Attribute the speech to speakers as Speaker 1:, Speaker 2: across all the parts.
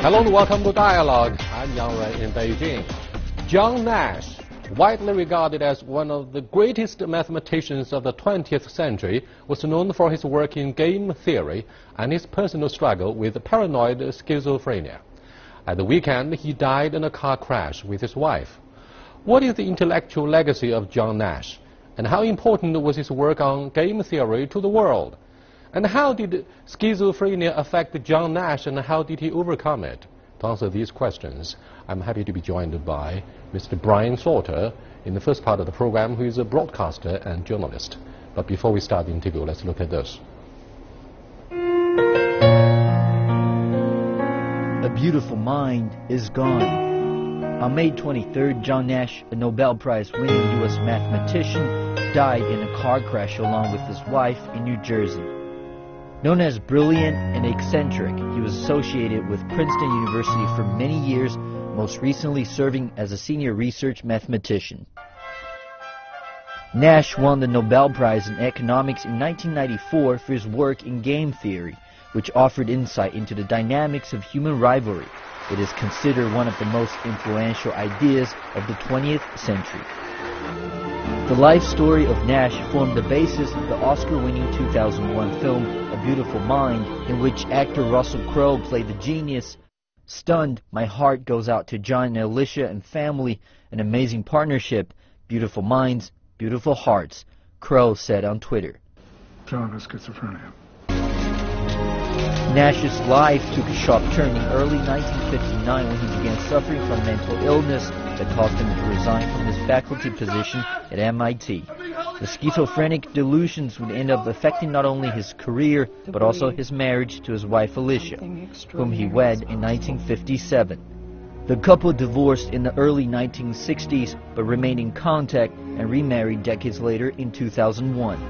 Speaker 1: Hello and welcome to Dialogue. I'm Yang Ren in Beijing. John Nash, widely regarded as one of the greatest mathematicians of the 20th century, was known for his work in game theory and his personal struggle with paranoid schizophrenia. At the weekend, he died in a car crash with his wife. What is the intellectual legacy of John Nash? And how important was his work on game theory to the world? And how did schizophrenia affect John Nash, and how did he overcome it? To answer these questions, I'm happy to be joined by Mr. Brian Salter in the first part of the program, who is a broadcaster and journalist. But before we start the interview, let's look at this.
Speaker 2: A beautiful mind is gone. On May 23rd, John Nash, a Nobel Prize-winning U.S. mathematician, died in a car crash along with his wife in New Jersey. Known as brilliant and eccentric, he was associated with Princeton University for many years, most recently serving as a senior research mathematician. Nash won the Nobel Prize in Economics in 1994 for his work in game theory, which offered insight into the dynamics of human rivalry. It is considered one of the most influential ideas of the 20th century. The life story of Nash formed the basis of the Oscar-winning 2001 film A Beautiful Mind, in which actor Russell Crowe played the genius. Stunned, my heart goes out to John and Alicia and family, an amazing partnership, beautiful minds, beautiful hearts, Crowe said on Twitter.
Speaker 3: John has schizophrenia.
Speaker 2: Nash's life took a sharp turn in early 1959 when he began suffering from mental illness that caused him to resign from his faculty position at MIT. The schizophrenic delusions would end up affecting not only his career, but also his marriage to his wife Alicia, whom he wed in 1957. The couple divorced in the early 1960s, but remained in contact and remarried decades later in 2001.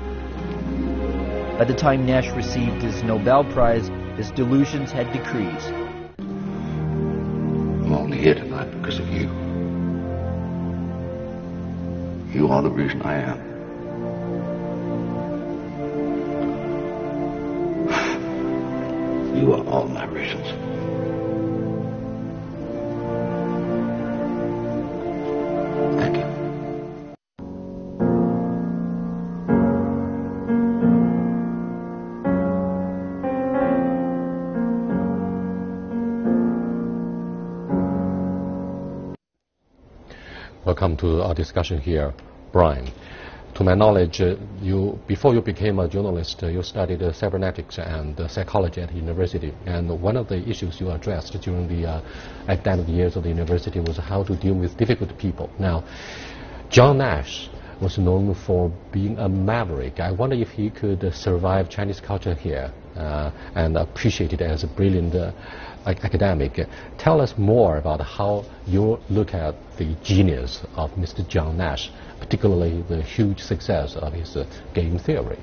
Speaker 2: By the time Nash received his Nobel Prize, his delusions had decreased.
Speaker 4: I'm only here tonight because of you. You are the reason I am. You are all my reasons. Thank you.
Speaker 1: Welcome to our discussion here, Brian. To my knowledge, before you became a journalist, you studied cybernetics and psychology at university. And one of the issues you addressed during the academic years of the university was how to deal with difficult people. Now, John Nash was known for being a maverick. I wonder if he could survive Chinese culture here and appreciate it as a brilliant academic. Tell us more about how you look at the genius of Mr. John Nash, particularly the huge success of his game theory.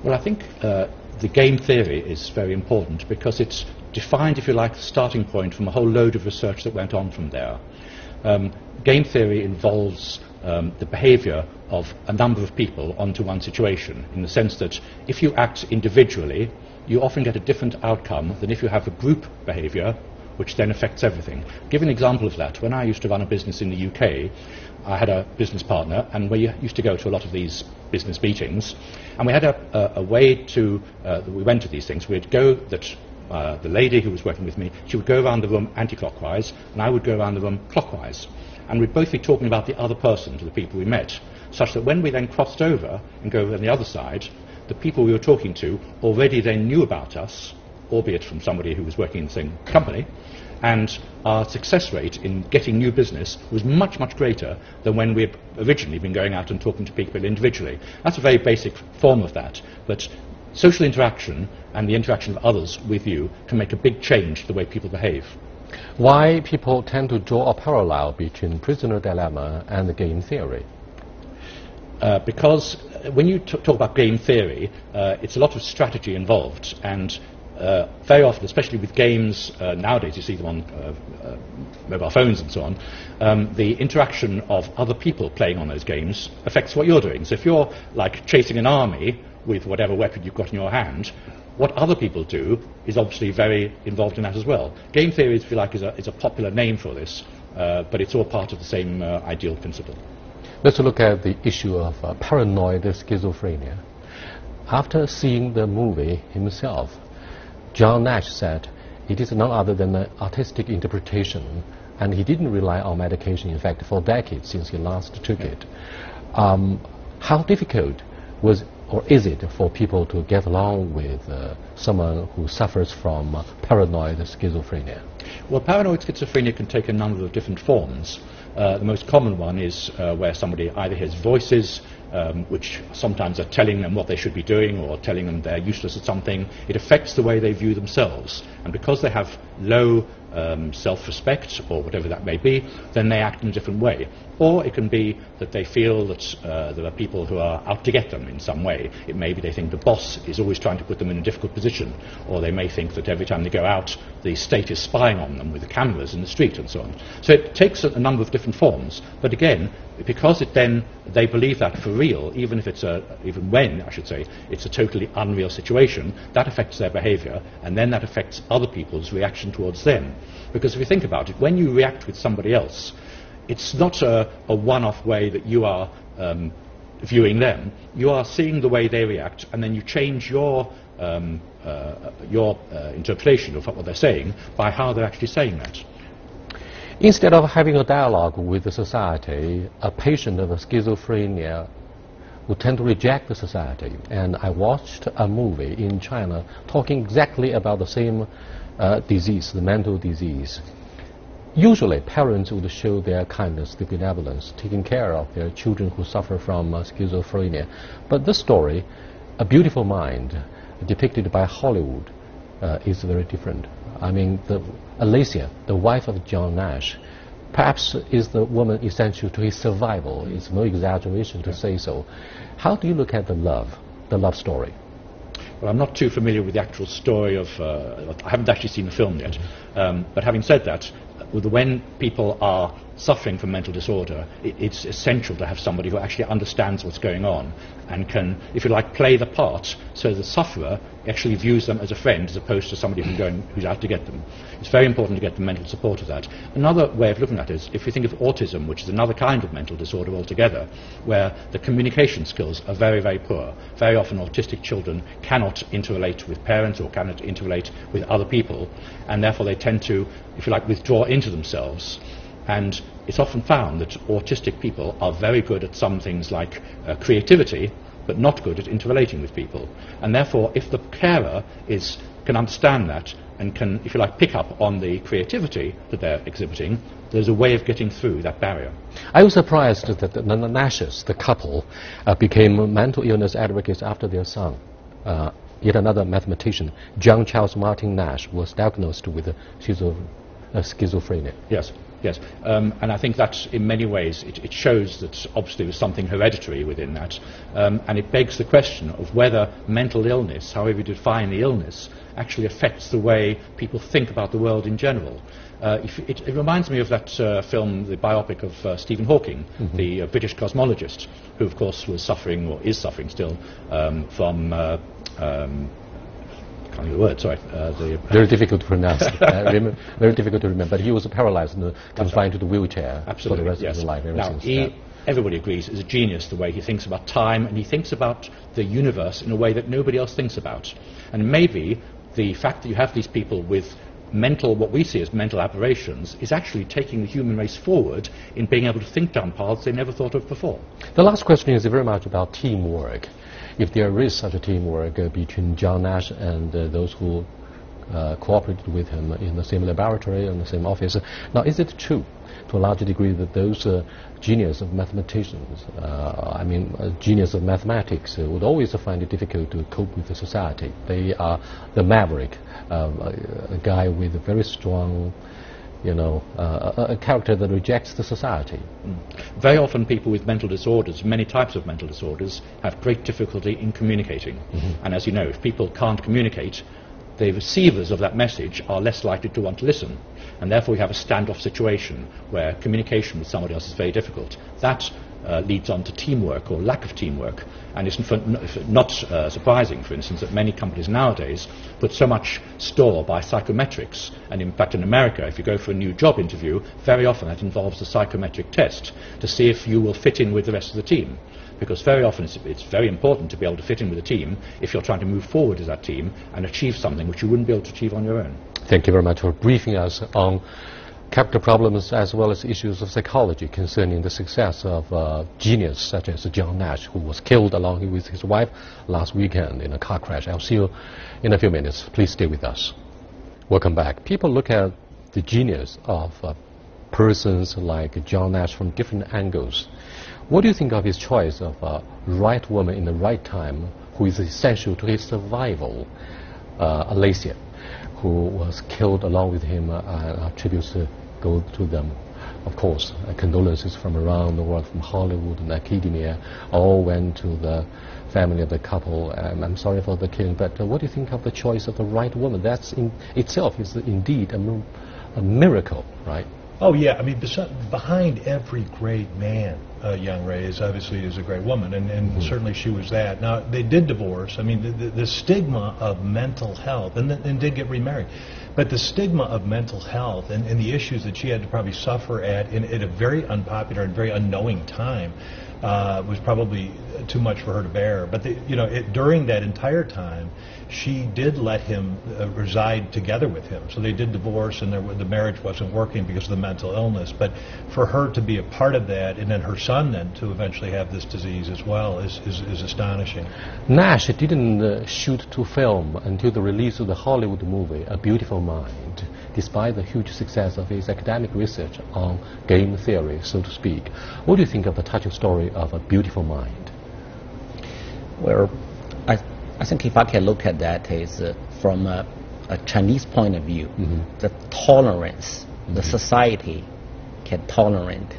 Speaker 5: Well, I think the game theory is very important because it's defined, if you like, the starting point from a whole load of research that went on from there. Game theory involves the behavior of a number of people onto one situation, in the sense that if you act individually, you often get a different outcome than if you have a group behavior, which then affects everything. I'll give an example of that. When I used to run a business in the UK, I had a business partner, and we used to go to a lot of these business meetings, and we had a way to, we went to these things, we'd go that the lady who was working with me, she would go around the room anti-clockwise, and I would go around the room clockwise. And we'd both be talking about the other person, to the people we met, such that when we then crossed over and go over on the other side, the people we were talking to already then knew about us, albeit from somebody who was working in the same company, and our success rate in getting new business was much, much greater than when we had originally been going out and talking to people individually. That's a very basic form of that, but social interaction and the interaction of others with you can make a big change to the way people behave.
Speaker 1: Why people tend to draw a parallel between prisoner dilemma and the game theory?
Speaker 5: Because when you talk about game theory, it's a lot of strategy involved, and very often, especially with games nowadays, you see them on mobile phones and so on, the interaction of other people playing on those games affects what you're doing. So if you're like chasing an army, with whatever weapon you've got in your hand. What other people do is obviously very involved in that as well. Game theory, if you like, is a popular name for this, but it's all part of the same ideal principle.
Speaker 1: Let's look at the issue of paranoid schizophrenia. After seeing the movie himself, John Nash said it is none other than an artistic interpretation, and he didn't rely on medication, in fact, for decades since he last took it. How difficult was or is it for people to get along with someone who suffers from paranoid schizophrenia?
Speaker 5: Well, paranoid schizophrenia can take a number of different forms. The most common one is where somebody either hears voices, which sometimes are telling them what they should be doing or telling them they're useless at something. It affects the way they view themselves. And because they have low self-respect, or whatever that may be, then they act in a different way. Or it can be that they feel that there are people who are out to get them in some way. It may be they think the boss is always trying to put them in a difficult position, or they may think that every time they go out, the state is spying on them with the cameras in the street and so on. So it takes a number of different forms, but again, because they believe that for real, even when it's a totally unreal situation, that affects their behavior, and then that affects other people's reaction towards them. Because if you think about it, when you react with somebody else, it's not a one-off way that you are viewing them. You are seeing the way they react, and then you change your interpretation of what they're saying by how they're actually saying that.
Speaker 1: Instead of having a dialogue with the society, a patient of schizophrenia would tend to reject the society. And I watched a movie in China talking exactly about the same disease, the mental disease. Usually, parents would show their kindness, their benevolence, taking care of their children who suffer from schizophrenia. But this story, A Beautiful Mind, depicted by Hollywood, is very different. I mean, Alicia, the wife of John Nash, perhaps is the woman essential to his survival. It's no exaggeration to say so. How do you look at the love story?
Speaker 5: Well, I'm not too familiar with the actual story of... I haven't actually seen the film yet. But having said that, when people are suffering from mental disorder, it's essential to have somebody who actually understands what's going on and can, if you like, play the part so the sufferer actually views them as a friend as opposed to somebody who's out to get them. It's very important to get the mental support of that. Another way of looking at it is if you think of autism, which is another kind of mental disorder altogether, where the communication skills are very, very poor. Very often autistic children cannot interrelate with parents or cannot interrelate with other people, and therefore they tend to, if you like, withdraw into themselves. And it's often found that autistic people are very good at some things like creativity, but not good at interrelating with people. And therefore, if the carer can understand that and can, if you like, pick up on the creativity that they're exhibiting, there's a way of getting through that barrier.
Speaker 1: I was surprised that the Nashes, the couple, became mental illness advocates after their son. Yet another mathematician, John Charles Martin Nash, was diagnosed with schizophrenia.
Speaker 5: Yes. Yes, and I think that in many ways it shows that obviously there's something hereditary within that, and it begs the question of whether mental illness, however you define the illness, actually affects the way people think about the world in general. It reminds me of that film, the biopic of Stephen Hawking, the British cosmologist, who of course was suffering, or is suffering still, from... the word, sorry.
Speaker 1: Very difficult to pronounce. Very difficult to remember. But he was paralyzed and confined to the wheelchair for the rest of his life.
Speaker 5: Now, everybody agrees, is a genius the way he thinks about time, and he thinks about the universe in a way that nobody else thinks about. And maybe the fact that you have these people with what we see as mental aberrations is actually taking the human race forward in being able to think down paths they never thought of before.
Speaker 1: The last question is very much about teamwork. If there is such a teamwork between John Nash and those who cooperated with him in the same laboratory and the same office. Now, is it true, to a large degree, that those genius of mathematicians, genius of mathematics, would always find it difficult to cope with the society? They are the maverick, a guy with a very strong, a character that rejects the society.
Speaker 5: Very often people with mental disorders, many types of mental disorders, have great difficulty in communicating. And as you know, if people can't communicate, the receivers of that message are less likely to want to listen. And therefore you have a standoff situation where communication with somebody else is very difficult. That leads on to teamwork or lack of teamwork. And it's not surprising, for instance, that many companies nowadays put so much store by psychometrics. And in fact, in America, if you go for a new job interview, very often that involves a psychometric test to see if you will fit in with the rest of the team. Because very often it's very important to be able to fit in with a team if you're trying to move forward as that team and achieve something which you wouldn't be able to achieve on your own.
Speaker 1: Thank you very much for briefing us on capital problems as well as issues of psychology concerning the success of a genius such as John Nash, who was killed along with his wife last weekend in a car crash. I'll see you in a few minutes. Please stay with us. Welcome back. People look at the genius of persons like John Nash from different angles. What do you think of his choice of a right woman in the right time who is essential to his survival? Alicia, who was killed along with him, tributes go to them. Of course, condolences from around the world, from Hollywood and academia, all went to the family of the couple. I'm sorry for the killing, but what do you think of the choice of the right woman? That's in itself is indeed a miracle, right?
Speaker 6: Oh yeah, I mean, behind every great man, Young Ray, is obviously a great woman, and certainly she was that. Now, they did divorce. I mean, the stigma of mental health, and did get remarried, but the stigma of mental health and the issues that she had to probably suffer at a very unpopular and very unknowing time was probably too much for her to bear. But during that entire time, she did let him reside together with him. So they did divorce, and the marriage wasn't working because of the mental illness. But for her to be a part of that, and then her son then to eventually have this disease as well, is astonishing.
Speaker 1: Nash didn't shoot to film until the release of the Hollywood movie A Beautiful Mind, despite the huge success of his academic research on game theory, so to speak. What do you think of the touching story of A Beautiful Mind?
Speaker 7: Well, I think if I can look at that is from a Chinese point of view, the tolerance, the society can tolerate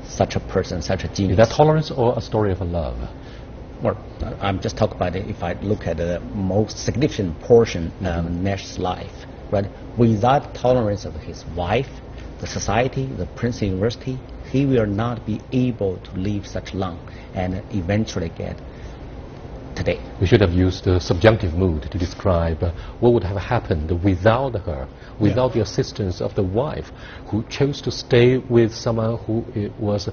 Speaker 7: such a person, such a genius.
Speaker 1: Is that tolerance or a story of love?
Speaker 7: Well, I'm just talking about it if I look at the most significant portion of Nash's life. Right? Without tolerance of his wife, the society, the Princeton University, he will not be able to live such long and eventually get today.
Speaker 1: We should have used the subjunctive mood to describe what would have happened without her, without the assistance of the wife, who chose to stay with someone who was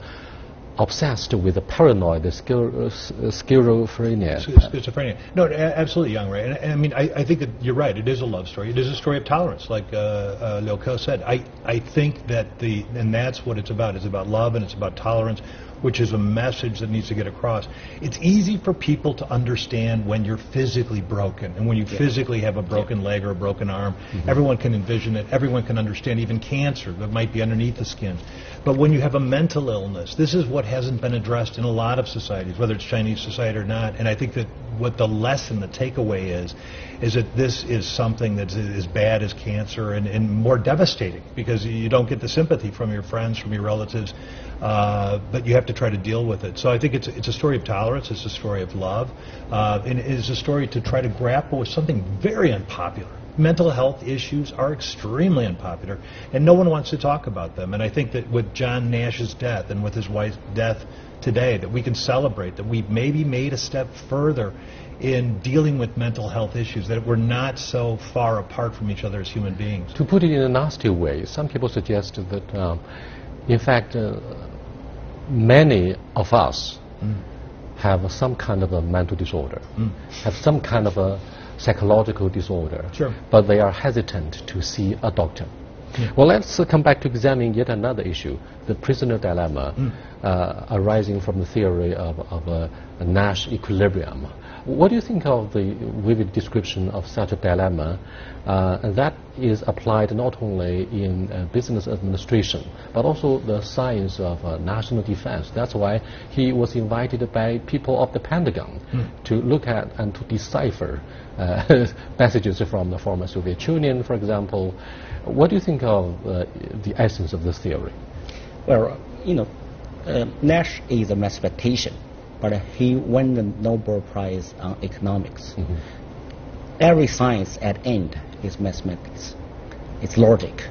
Speaker 1: obsessed with a paranoid schizophrenia.
Speaker 6: Schizophrenia. No, absolutely, Young Ray. And I mean, I think that you're right. It is a love story. It is a story of tolerance, like Liu Ke said. I think that and that's what it's about. It's about love and it's about tolerance, which is a message that needs to get across. It's easy for people to understand when you're physically broken and when you physically have a broken leg or a broken arm. Everyone can envision it. Everyone can understand even cancer that might be underneath the skin. But when you have a mental illness, this is what hasn't been addressed in a lot of societies, whether it's Chinese society or not. And I think that what the lesson, the takeaway is that this is something that's as bad as cancer and more devastating, because you don't get the sympathy from your friends, from your relatives, but you have to try to deal with it. So I think it's a story of tolerance, it's a story of love, and it is a story to try to grapple with something very unpopular. Mental health issues are extremely unpopular, and no one wants to talk about them. And I think that with John Nash's death and with his wife's death today, that we can celebrate that we've maybe made a step further in dealing with mental health issues, that we're not so far apart from each other as human beings.
Speaker 1: To put it in a nasty way, some people suggest that, in fact, many of us have some kind of a mental disorder, have some kind of a psychological disorder, but they are hesitant to see a doctor. Well, let's come back to examine yet another issue, the prisoner dilemma, arising from the theory of a Nash equilibrium. What do you think of the vivid description of such a dilemma that is applied not only in business administration, but also the science of national defense? That's why he was invited by people of the Pentagon to look at and to decipher messages from the former Soviet Union, for example. What do you think of the essence of this theory?
Speaker 7: Well, Nash is a mathematician, but he won the Nobel Prize on economics. Every science at end is mathematics. It's logic.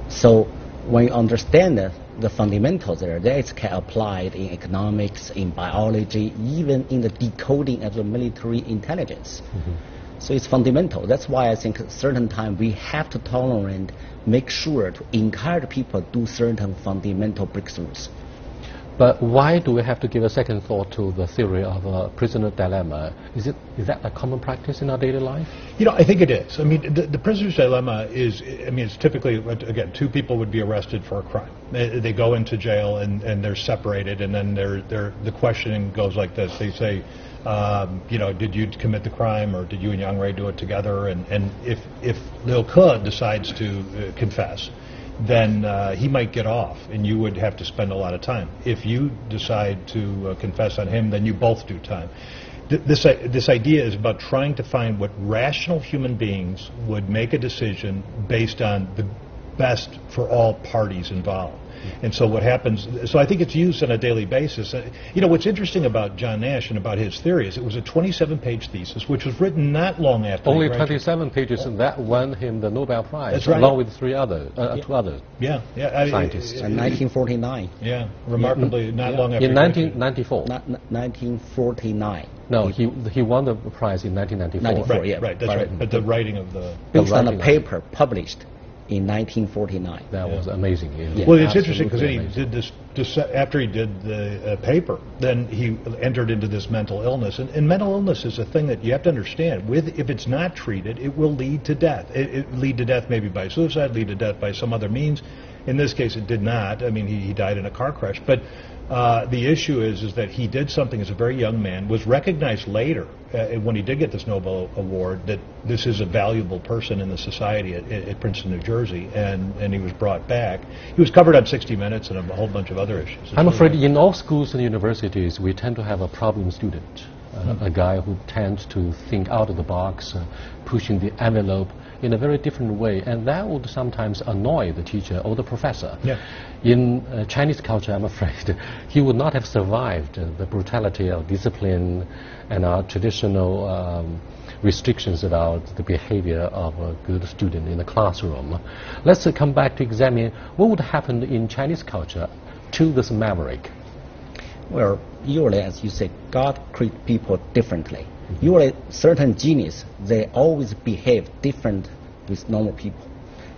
Speaker 7: So when you understand the fundamentals there, that can apply in economics, in biology, even in the decoding of the military intelligence. So it's fundamental. That's why I think at a certain time we have to tolerate, make sure to encourage people to do certain fundamental breakthroughs.
Speaker 1: But why do we have to give a second thought to the theory of a prisoner dilemma? Is that a common practice in our daily life?
Speaker 6: You know, I think it is. I mean, the prisoner's dilemma is, I mean, it's typically, again, two people would be arrested for a crime. They go into jail and they're separated, and then the questioning goes like this. They say, you know, did you commit the crime, or did you and Yang Rui do it together? And if Liu Ke decides to confess, then he might get off, and you would have to spend a lot of time. If you decide to confess on him, then you both do time. This idea is about trying to find what rational human beings would make a decision based on the best for all parties involved. And so what happens, so I think it's used on a daily basis. You know, what's interesting about John Nash and about his theory is it was a 27-page thesis, which was written not long after.
Speaker 1: Only 27 pages, and that won him the Nobel Prize,
Speaker 6: That's right.
Speaker 1: along with two other scientists.
Speaker 7: In 1949.
Speaker 6: Yeah, remarkably not long after.
Speaker 1: In 1994.
Speaker 7: 1949.
Speaker 1: No, he won the prize in 1994.
Speaker 7: 94, yeah.
Speaker 6: Right, that's right. But the writing of the...
Speaker 7: Based on a paper published in 1949.
Speaker 1: That was amazing.
Speaker 7: Yeah.
Speaker 6: Well, it's interesting because
Speaker 1: Absolutely
Speaker 6: he did this after he did the paper. Then he entered into this mental illness, and mental illness is a thing that you have to understand. If it's not treated, it will lead to death. It lead to death maybe by suicide, lead to death by some other means. In this case, it did not. I mean, he died in a car crash. But the issue is that he did something as a very young man, was recognized later when he did get this Nobel Award that this is a valuable person in the society at Princeton, New Jersey, and he was brought back. He was covered on 60 Minutes and a whole bunch of other issues.
Speaker 1: I'm afraid in all schools and universities we tend to have a problem student, a guy who tends to think out of the box, pushing the envelope in a very different way, and that would sometimes annoy the teacher or the professor.
Speaker 6: Yeah.
Speaker 1: In Chinese culture, I'm afraid, he would not have survived the brutality of discipline and our traditional restrictions about the behavior of a good student in the classroom. Let's come back to examine what would happen in Chinese culture to this maverick.
Speaker 7: Well, usually, as you say, God creates people differently. Usually, certain genius, they always behave different with normal people.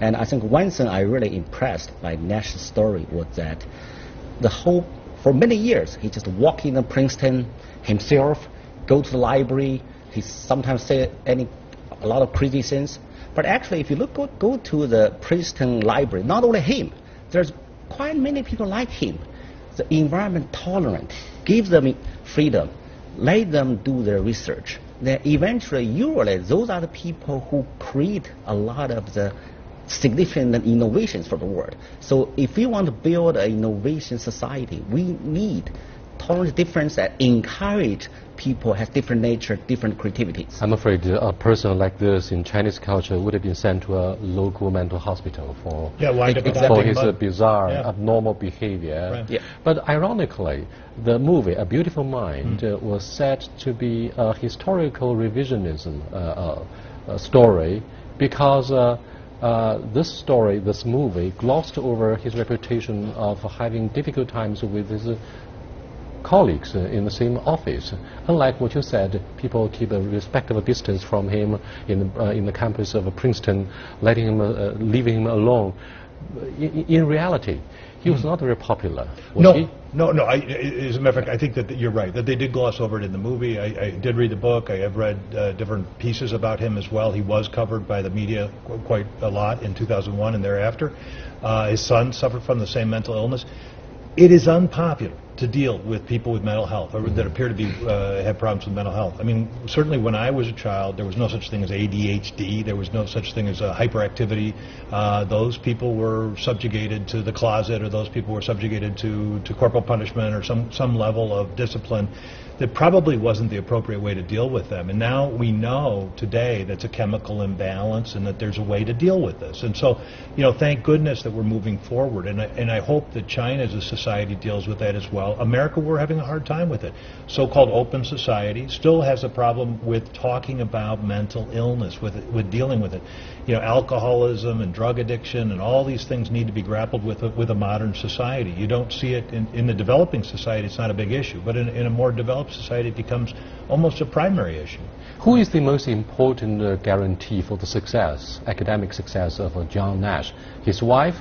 Speaker 7: And I think one thing I really impressed by Nash's story was that for many years, he just walk in Princeton himself, go to the library. He sometimes say a lot of crazy things. But actually, if you go to the Princeton library, not only him, there's quite many people like him. The environment tolerant, give them freedom, let them do their research. Then eventually, usually, those are the people who create a lot of the significant innovations for the world. So if we want to build an innovation society, we need tolerance difference that encourage people have different nature, different creativities.
Speaker 1: I'm afraid a person like this in Chinese culture would have been sent to a local mental hospital for his bizarre, abnormal behavior.
Speaker 6: Right.
Speaker 7: Yeah.
Speaker 1: But ironically, the movie A Beautiful Mind was said to be a historical revisionism story because this movie glossed over his reputation of having difficult times with his colleagues in the same office. Unlike what you said, people keep a respectable distance from him in the campus of Princeton, leaving him alone. In reality, he was not very popular. Was he?
Speaker 6: No. As a matter of fact, I think that you're right, that they did gloss over it in the movie. I did read the book. I have read different pieces about him as well. He was covered by the media quite a lot in 2001 and thereafter. His son suffered from the same mental illness. It is unpopular to deal with people with mental health, or that appear to be have problems with mental health. I mean, certainly when I was a child, there was no such thing as ADHD. There was no such thing as hyperactivity. Those people were subjugated to the closet, or those people were subjugated to corporal punishment, or some level of discipline that probably wasn't the appropriate way to deal with them. And now we know today that's a chemical imbalance, and that there's a way to deal with this. And so, thank goodness that we're moving forward. And I hope that China as a society deals with that as well. well. America, we're having a hard time with it. So-called open society still has a problem with talking about mental illness, with dealing with it. You know, alcoholism and drug addiction and all these things need to be grappled with a modern society. You don't see it in the developing society, it's not a big issue, but in a more developed society it becomes almost a primary issue.
Speaker 1: Who is the most important guarantee for the success, academic success of John Nash? His wife,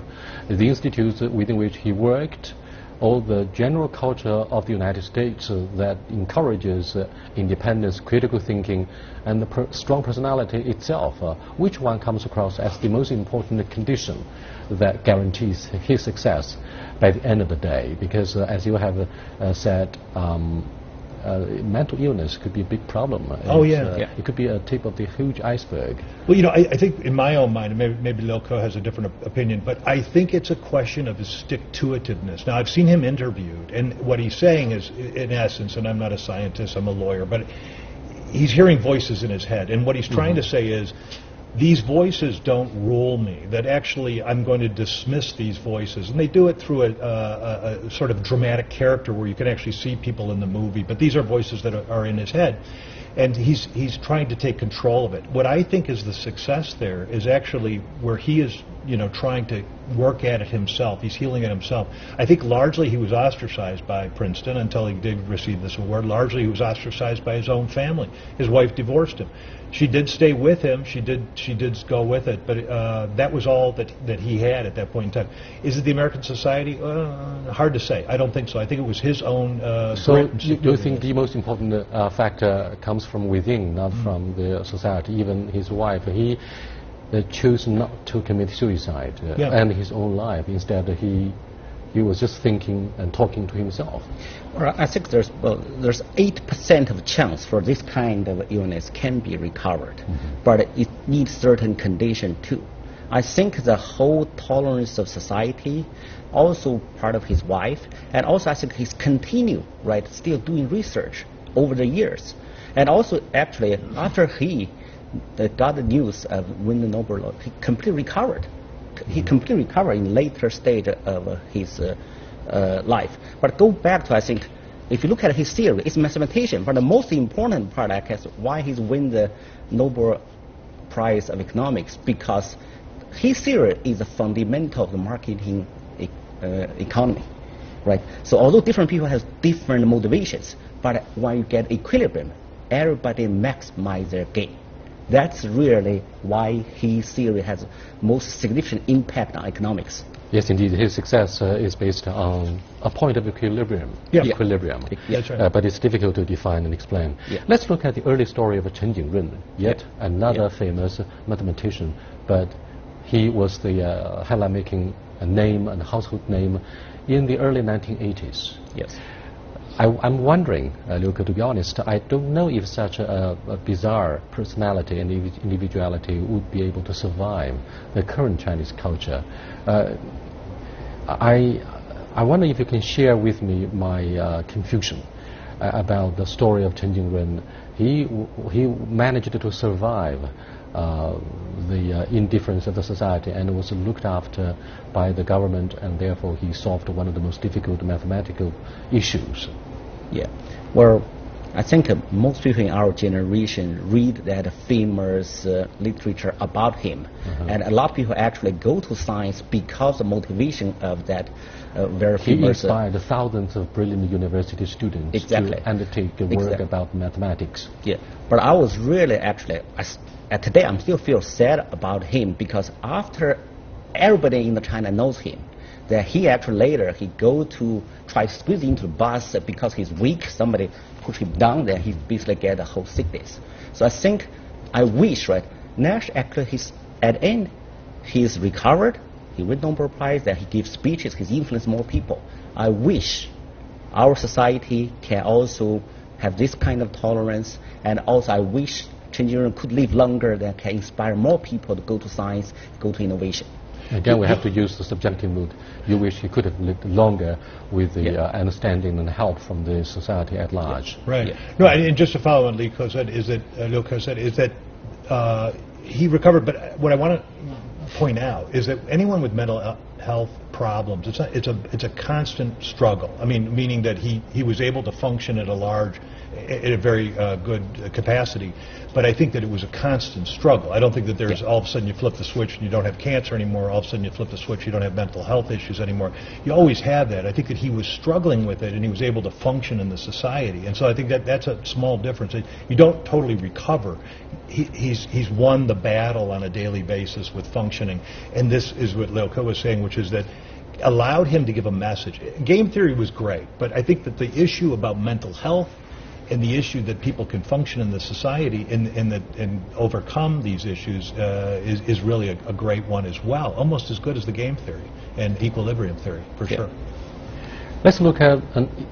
Speaker 1: the institutes within which he worked, or the general culture of the United States that encourages independence, critical thinking, and the strong personality itself? Which one comes across as the most important condition that guarantees his success by the end of the day? Because as you have said, mental illness could be a big problem.
Speaker 6: Oh, yeah.
Speaker 1: It could be a tip of the huge iceberg.
Speaker 6: Well, you know, I think in my own mind, and maybe Liu Ke has a different opinion, but I think it's a question of his stick-to-itiveness. Now, I've seen him interviewed, and what he's saying is, in essence, and I'm not a scientist, I'm a lawyer, but he's hearing voices in his head, and what he's trying to say is, these voices don't rule me, that actually I'm going to dismiss these voices. And they do it through a sort of dramatic character where you can actually see people in the movie, but these are voices that are in his head. And he's trying to take control of it. What I think is the success there is actually where he is, you know, trying to work at it himself. He's healing it himself. I think largely he was ostracized by Princeton until he did receive this award. Largely he was ostracized by his own family. His wife divorced him. She did stay with him. She did go with it, but that was all that he had at that point in time. Is it the American society? Hard to say. I don't think so. I think it was his own.
Speaker 1: So you think the most important factor comes from within, not from the society? Even his wife, he chose not to commit suicide and end his own life. Instead, he was just thinking and talking to himself.
Speaker 7: Well, I think there's 8% of chance for this kind of illness can be recovered, but it needs certain condition too. I think the whole tolerance of society, also part of his wife, and also I think he's still doing research over the years, and also actually after he got the news of winning the Nobel Prize, he completely recovered. He completely recovered in later stage of his life. But go back to, I think, if you look at his theory, it's mathematician, but the most important part, I guess, why he's win the Nobel Prize of Economics, because his theory is the fundamental of the marketing economy, right? So although different people have different motivations, but when you get equilibrium, everybody maximize their gain. That's really why his theory has most significant impact on economics.
Speaker 1: Yes, indeed. His success is based on a point of equilibrium. Equilibrium.
Speaker 6: That's right.
Speaker 1: But it's difficult to define and explain. Let's look at the early story of Chen Jingrun, yet another famous mathematician. But he was the headline-making name and household name in the early 1980s.
Speaker 7: Yes.
Speaker 1: I'm wondering, Liu Ke, to be honest, I don't know if such a bizarre personality and individuality would be able to survive the current Chinese culture. I wonder if you can share with me my confusion about the story of Chen Jingrun. He managed to survive the indifference of the society and was looked after by the government, and therefore he solved one of the most difficult mathematical issues.
Speaker 7: Yeah. Well, I think most people in our generation read that famous literature about him, and a lot of people actually go to science because the motivation of that very famous.
Speaker 1: He inspired thousands of brilliant university students to undertake work about mathematics.
Speaker 7: Yeah, but I was really today I still feel sad about him, because after everybody in China knows him, that he actually later he go to try to squeeze into the bus because he's weak. Somebody push him down there. He basically get a whole sickness. So I wish Nash actually at the end he's recovered. He win Nobel Prize. That he gives speeches. He's influenced more people. I wish our society can also have this kind of tolerance, and also I wish Chen Jingrun could live longer. That can inspire more people to go to science, go to innovation.
Speaker 1: Again, we have to use the subjective mood. You wish he could have lived longer with the understanding and help from the society at large.
Speaker 6: Right. Yeah. No, and just to follow on Liu Ke said, is that he recovered. But what I want to point out is that anyone with mental health problems. It's a constant struggle. I mean, meaning that he was able to function at a very good capacity, but I think that it was a constant struggle. I don't think that there's all of a sudden you flip the switch and you don't have cancer anymore. All of a sudden you flip the switch, you don't have mental health issues anymore. You always have that. I think that he was struggling with it and he was able to function in the society. And so I think that that's a small difference. You don't totally recover. He's won the battle on a daily basis with functioning. And this is what Lehman was saying, which is that allowed him to give a message. Game theory was great, but I think that the issue about mental health and the issue that people can function in the society and overcome these issues is really a great one as well, almost as good as the game theory and equilibrium theory, for sure.
Speaker 1: Let's look at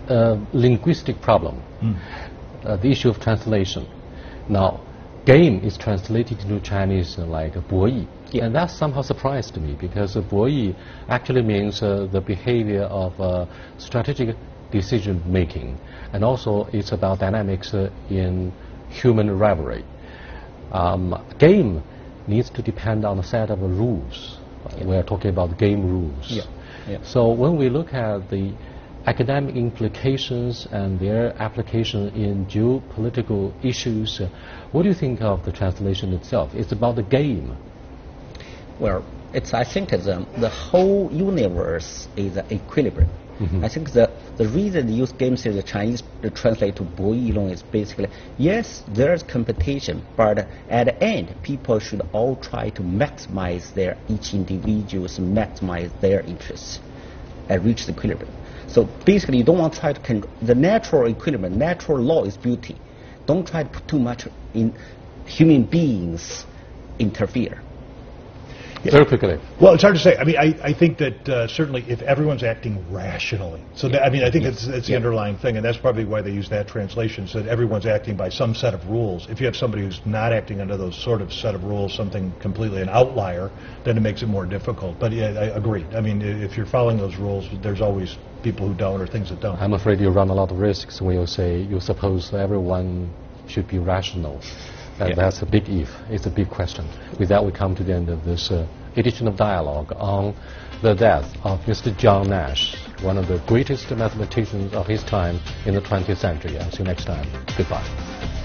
Speaker 1: a linguistic problem, the issue of translation. Now, game is translated into Chinese like 博弈, and that somehow surprised me because 博弈 actually means the behavior of strategic decision making, and also it's about dynamics in human rivalry. Game needs to depend on a set of rules. We are talking about game rules. So when we look at the academic implications and their application in geopolitical issues, what do you think of the translation itself? It's about the game.
Speaker 7: Well, I think the whole universe is an equilibrium. I think the reason they use game theory, the Chinese translate to 博弈论 is basically, yes, there's competition, but at the end, people should all try to maximize each individual's maximize their interests and reach the equilibrium. So basically, you don't want to try to control the natural equilibrium. Natural law is beauty. Don't try to put too much in human beings interfere.
Speaker 1: Very quickly.
Speaker 6: Well, it's hard to say. I mean, I think that certainly if everyone's acting rationally, so that, I mean, I think that's the underlying thing, and that's probably why they use that translation, so that everyone's acting by some set of rules. If you have somebody who's not acting under those sort of set of rules, something completely an outlier, then it makes it more difficult. But yeah, I agree. I mean, if you're following those rules, there's always people who don't or things that don't.
Speaker 1: I'm afraid you run a lot of risks when you say you suppose everyone should be rational. That's a big if. It's a big question. With that, we come to the end of this edition of Dialogue on the death of Mr. John Nash, one of the greatest mathematicians of his time in the 20th century. I'll see you next time. Goodbye.